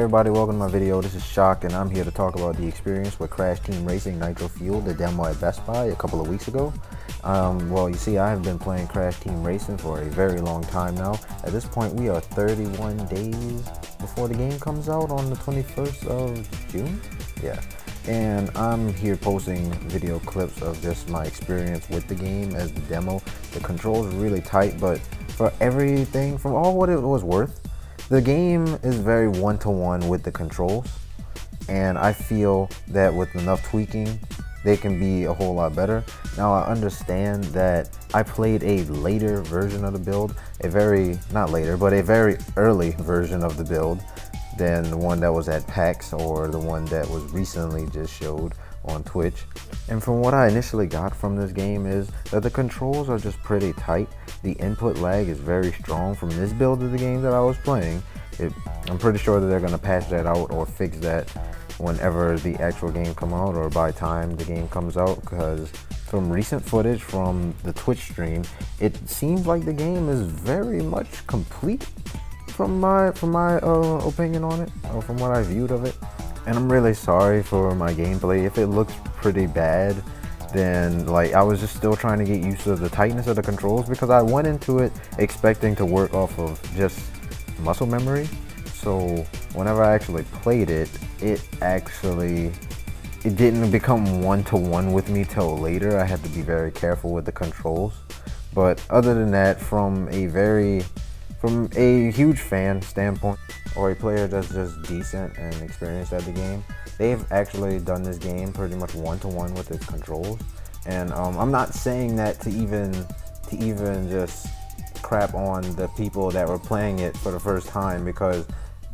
everybody, welcome to my video. This is Shock and I'm here to talk about the experience with Crash Team Racing Nitro Fuel, the demo at Best Buy a couple of weeks ago. Well, you see, I have been playing Crash Team Racing for a very long time now. At this point, we are 31 days before the game comes out on the 21st of June. Yeah. And I'm here posting video clips of just my experience with the game as the demo. The controls are really tight, but for everything, for all what it was worth, the game is very one-to-one with the controls, and I feel that with enough tweaking, they can be a whole lot better. Now, I understand that I played a later version of the build, not later, but a very early version of the build than the one that was at PAX or the one that was recently just showed on Twitch. And from what I initially got from this game is that the controls are just pretty tight. The input lag is very strong from this build of the game that I was playing. I'm pretty sure that they're going to patch that out or fix that whenever the actual game comes out or by time the game comes out, because from recent footage from the Twitch stream, it seems like the game is very much complete from my opinion on it, or from what I viewed of it. And I'm really sorry for my gameplay. If it looks pretty bad, then I was just still trying to get used to the tightness of the controls, because I went into it expecting to work off of just muscle memory. So whenever I actually played it, it didn't become one-to-one with me till later. I had to be very careful with the controls. But other than that, from a huge fan standpoint, or a player that's just decent and experienced at the game, they've actually done this game pretty much one-to-one with its controls. And I'm not saying that to even just crap on the people that were playing it for the first time, because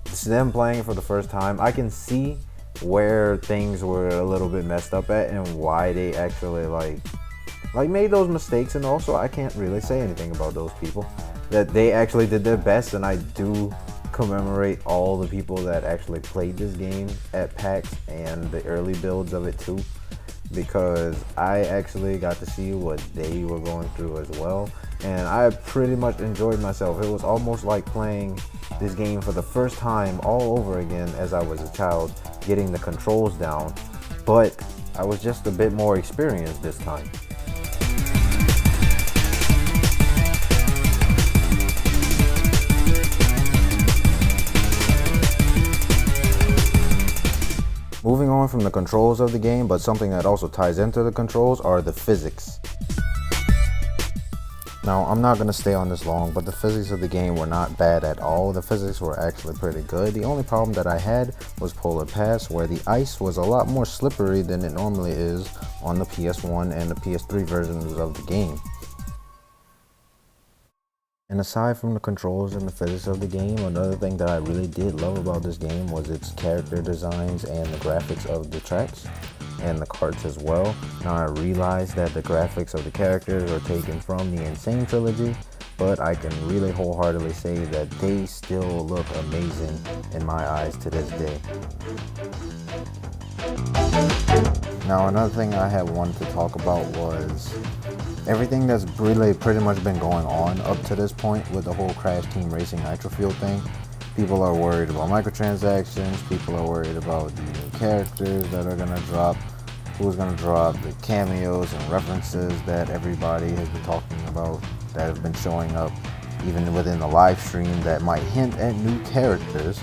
it's them playing it for the first time. I can see where things were a little bit messed up at and why they actually made those mistakes. And also, I can't really say anything about those people, that they actually did their best. And I do commemorate all the people that actually played this game at PAX and the early builds of it too, because I actually got to see what they were going through as well, and I pretty much enjoyed myself. It was almost like playing this game for the first time all over again as I was a child, getting the controls down, but I was just a bit more experienced this time. Moving on from the controls of the game, but something that also ties into the controls, are the physics. Now, I'm not going to stay on this long, but the physics of the game were not bad at all. The physics were actually pretty good. The only problem that I had was Polar Pass, where the ice was a lot more slippery than it normally is on the PS1 and the PS3 versions of the game. And aside from the controls and the physics of the game, another thing that I really did love about this game was its character designs and the graphics of the tracks and the carts as well. Now, I realize that the graphics of the characters are taken from the Insane trilogy, but I can really wholeheartedly say that they still look amazing in my eyes to this day. Now, another thing I had wanted to talk about was everything that's really pretty much been going on up to this point with the whole Crash Team Racing Nitro Fuel thing. People are worried about microtransactions, people are worried about the new characters that are going to drop, who's going to drop, the cameos and references that everybody has been talking about that have been showing up even within the live stream that might hint at new characters.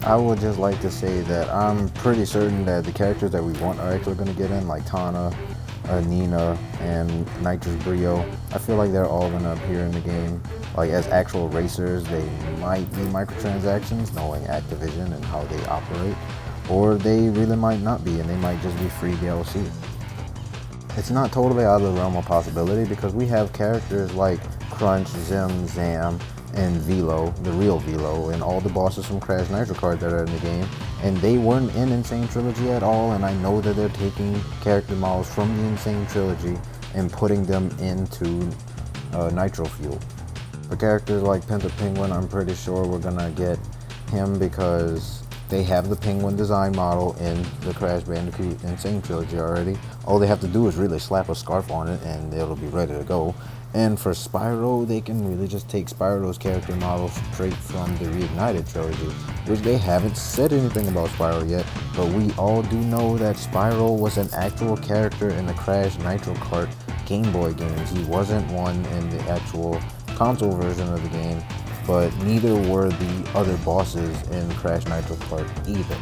I would just like to say that I'm pretty certain that the characters that we want are actually going to get in, like Tana, Nina, and Nitrous Brio. I feel like they're all going to appear in the game. As actual racers, they might be microtransactions, knowing Activision and how they operate, or they really might not be, and they might just be free DLC. It's not totally out of the realm of possibility, because we have characters like Crunch, Zim, Zam, and Velo, the real Velo, and all the bosses from Crash Nitro Kart that are in the game, and they weren't in Insane Trilogy at all. And I know that they're taking character models from the Insane Trilogy and putting them into Nitro Fuel. For characters like Penta Penguin, I'm pretty sure we're gonna get him, because They have the penguin design model in the Crash Bandicoot Insane Trilogy already. All they have to do is really slap a scarf on it and it'll be ready to go. And for Spyro, they can really just take Spyro's character model straight from the Reignited trilogy, which they haven't said anything about Spyro yet, but we all do know that Spyro was an actual character in the Crash Nitro Kart Game Boy games. He wasn't one in the actual console version of the game, but neither were the other bosses in Crash Nitro Kart either.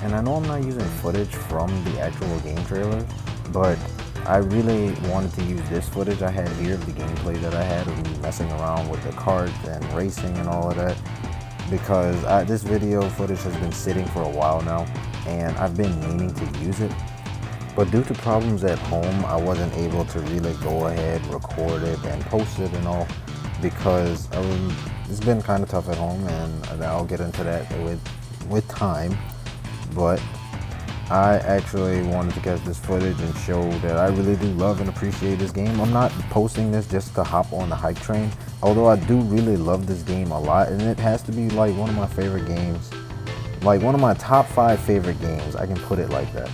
And I know I'm not using footage from the actual game trailers, but I really wanted to use this footage I had here of the gameplay that I had of me messing around with the carts and racing and all of that, because this video footage has been sitting for a while now and I've been meaning to use it, but due to problems at home I wasn't able to really go ahead, record it and post it and all, because it's been kind of tough at home, and I'll get into that with time. But I actually wanted to catch this footage and show that I really do love and appreciate this game. I'm not posting this just to hop on the hype train, although I do really love this game a lot, and it has to be like one of my favorite games, like one of my top 5 favorite games. I can put it like that.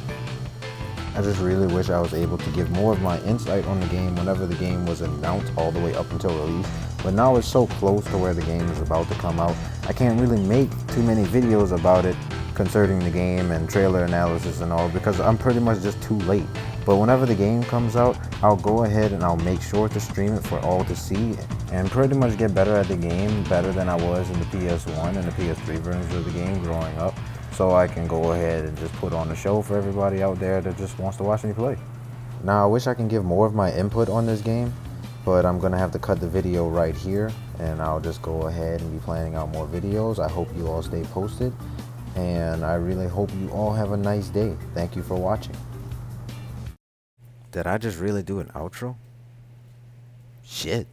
I just really wish I was able to give more of my insight on the game whenever the game was announced all the way up until release, but now it's so close to where the game is about to come out, I can't really make too many videos about it concerning the game and trailer analysis and all, because I'm pretty much just too late. But whenever the game comes out, I'll go ahead and I'll make sure to stream it for all to see and pretty much get better at the game, better than I was in the PS1 and the PS3 versions of the game growing up, so I can go ahead and just put on a show for everybody out there that just wants to watch me play. Now I wish I can give more of my input on this game, but I'm gonna have to cut the video right here, and I'll just go ahead and be planning out more videos. I hope you all stay posted, and I really hope you all have a nice day. Thank you for watching. Did I just really do an outro? Shit.